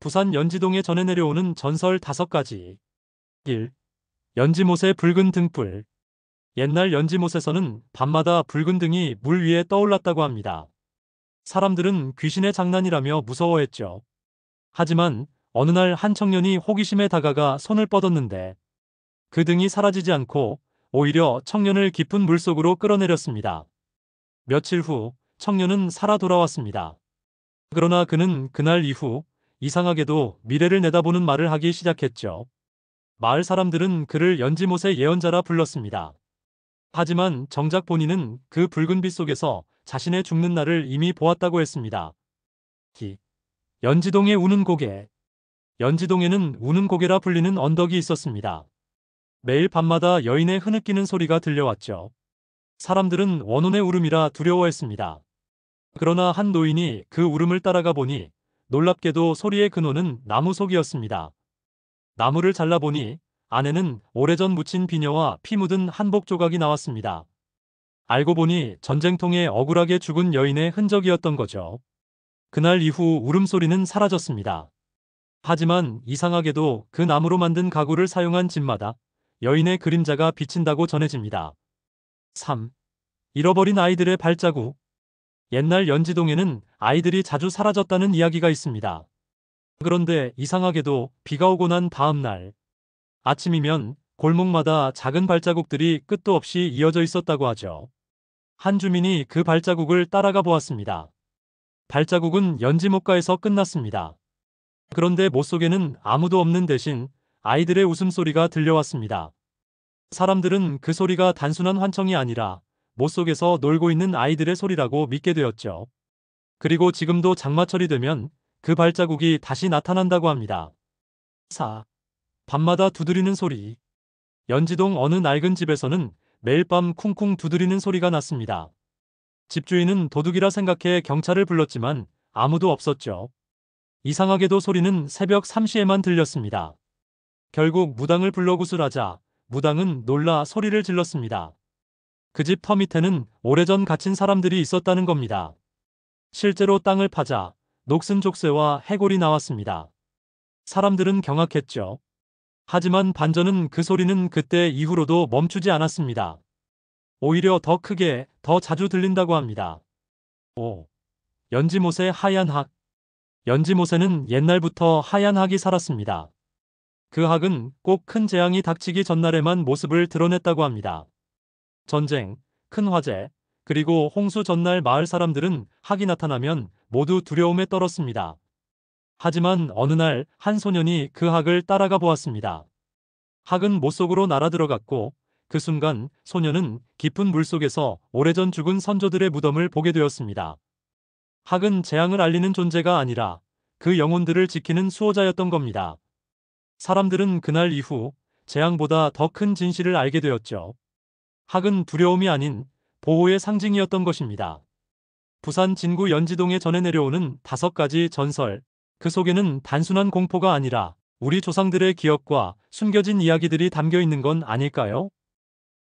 부산 연지동에 전해 내려오는 전설 5가지. 1. 연지못의 붉은 등불. 옛날 연지못에서는 밤마다 붉은 등이 물 위에 떠올랐다고 합니다. 사람들은 귀신의 장난이라며 무서워했죠. 하지만 어느 날 한 청년이 호기심에 다가가 손을 뻗었는데 그 등이 사라지지 않고 오히려 청년을 깊은 물속으로 끌어내렸습니다. 며칠 후 청년은 살아 돌아왔습니다. 그러나 그는 그날 이후 이상하게도 미래를 내다보는 말을 하기 시작했죠. 마을 사람들은 그를 연지못의 예언자라 불렀습니다. 하지만 정작 본인은 그 붉은 빛 속에서 자신의 죽는 날을 이미 보았다고 했습니다. 연지동에 우는 고개. 연지동에는 우는 고개라 불리는 언덕이 있었습니다. 매일 밤마다 여인의 흐느끼는 소리가 들려왔죠. 사람들은 원혼의 울음이라 두려워했습니다. 그러나 한 노인이 그 울음을 따라가 보니 놀랍게도 소리의 근원은 나무 속이었습니다. 나무를 잘라보니 안에는 오래전 묻힌 비녀와 피 묻은 한복 조각이 나왔습니다. 알고 보니 전쟁통에 억울하게 죽은 여인의 흔적이었던 거죠. 그날 이후 울음소리는 사라졌습니다. 하지만 이상하게도 그 나무로 만든 가구를 사용한 집마다 여인의 그림자가 비친다고 전해집니다. 3. 잃어버린 아이들의 발자국. 옛날 연지동에는 아이들이 자주 사라졌다는 이야기가 있습니다. 그런데 이상하게도 비가 오고 난 다음 날 아침이면 골목마다 작은 발자국들이 끝도 없이 이어져 있었다고 하죠. 한 주민이 그 발자국을 따라가 보았습니다. 발자국은 연지못가에서 끝났습니다. 그런데 못 속에는 아무도 없는 대신 아이들의 웃음소리가 들려왔습니다. 사람들은 그 소리가 단순한 환청이 아니라 못 속에서 놀고 있는 아이들의 소리라고 믿게 되었죠. 그리고 지금도 장마철이 되면 그 발자국이 다시 나타난다고 합니다. 4. 밤마다 두드리는 소리. 연지동 어느 낡은 집에서는 매일 밤 쿵쿵 두드리는 소리가 났습니다. 집주인은 도둑이라 생각해 경찰을 불렀지만 아무도 없었죠. 이상하게도 소리는 새벽 3시에만 들렸습니다. 결국 무당을 불러 구술하자 무당은 놀라 소리를 질렀습니다. 그 집 터 밑에는 오래전 갇힌 사람들이 있었다는 겁니다. 실제로 땅을 파자 녹슨 족쇄와 해골이 나왔습니다. 사람들은 경악했죠. 하지만 반전은 그 소리는 그때 이후로도 멈추지 않았습니다. 오히려 더 크게, 더 자주 들린다고 합니다. 5. 연지못의 하얀 학. 연지못에는 옛날부터 하얀 학이 살았습니다. 그 학은 꼭 큰 재앙이 닥치기 전날에만 모습을 드러냈다고 합니다. 전쟁, 큰 화재, 그리고 홍수 전날 마을 사람들은 학이 나타나면 모두 두려움에 떨었습니다. 하지만 어느 날 한 소년이 그 학을 따라가 보았습니다. 학은 못 속으로 날아 들어갔고 그 순간 소년은 깊은 물속에서 오래전 죽은 선조들의 무덤을 보게 되었습니다. 학은 재앙을 알리는 존재가 아니라 그 영혼들을 지키는 수호자였던 겁니다. 사람들은 그날 이후 재앙보다 더 큰 진실을 알게 되었죠. 학은 두려움이 아닌 보호의 상징이었던 것입니다. 부산 진구 연지동에 전해 내려오는 5가지 전설. 그 속에는 단순한 공포가 아니라 우리 조상들의 기억과 숨겨진 이야기들이 담겨 있는 건 아닐까요?